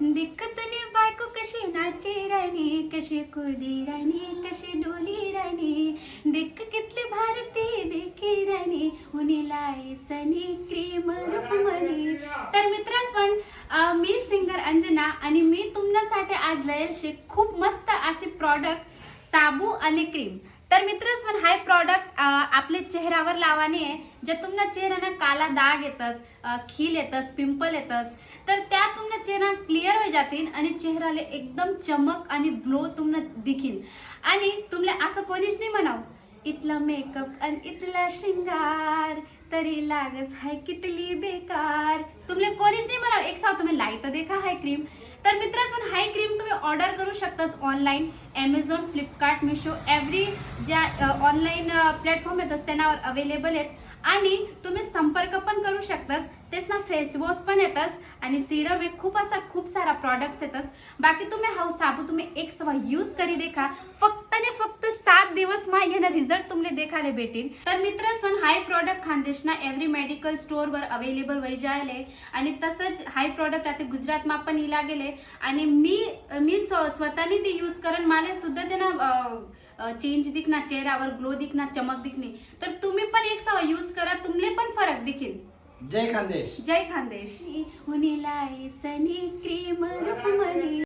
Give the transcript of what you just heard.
दिक्कतने बायको कशी नाचे राणी, कशी कुदी राणी, कशी डोली राणी, दिक्क कितली भारती देखी राणी, उनीला सनी क्रीम रुक्मणी. तर मित्रांनो पण मी सिंगर अंजना आणि मी तुमच्यासाठी आज लयल शे खूप मस्त असे प्रॉडक्ट साबू आणि क्रीम. तर मित्रांनो हाय प्रॉडक्ट आपले चेहऱ्यावर लावाने आहे. जे तुमच्या चेहऱ्याना काला दाग येतस, खील येतस, पिंपल येतस, तर त्या तुमच्या चेहरा क्लिअर होई जातील आणि चेहऱ्याला एकदम चमक आणि ग्लो तुम्हाला दिखील. आणि तुम्हाला असं कोणीच नाही म्हणाव इथला मेकअप आणि इथला श्रृंगार तरी लागस हाय कितली बेकार. तुम्हाला कोणीच नाही म्हणाव एक साथ तुम्ही लाई तर देखा हाय क्रीम. तर मित्रांनो हाय क्रीम तुम्ही ऑर्डर करू शकतास online Amazon, Flipkart, Meesho every ज्या ऑनलाईन प्लॅटफॉर्म येतात त्यांच्यावर अवेलेबल आहेत. आणि तुम्ही संपर्क पण करू शकतास. तेच ना फेस वॉश पण येतस आणि सिरम आहे. खूप सारा प्रॉडक्ट्स येतस. बाकी तुम्ही हा साबू तुम्ही एक सवा यूज करी देखा. फक्त ने फक्त 7 दिवस मा याना रिझल्ट तुम्हाला देखाले भेटेल. तर मित्रांनो हाय प्रॉडक्ट खानदेशना एव्हरी मेडिकल स्टोअरवर अवेलेबल वही जायले आणि तसंच हाय प्रॉडक्ट आता गुजरातमा पण इला गेले आणि मी स्वतःने ते यूज करून मला सुद्धा त्यांना चेंज दिखना, चेहऱ्यावर ग्लो दिखना, चमक दिखणे. तर तुम्ही पण एक सवा यूज करा, तुमले पण फरक दिखेल. जय खानदेश. जय खानदेश. उनीला सनी क्रीम रुक्मणी.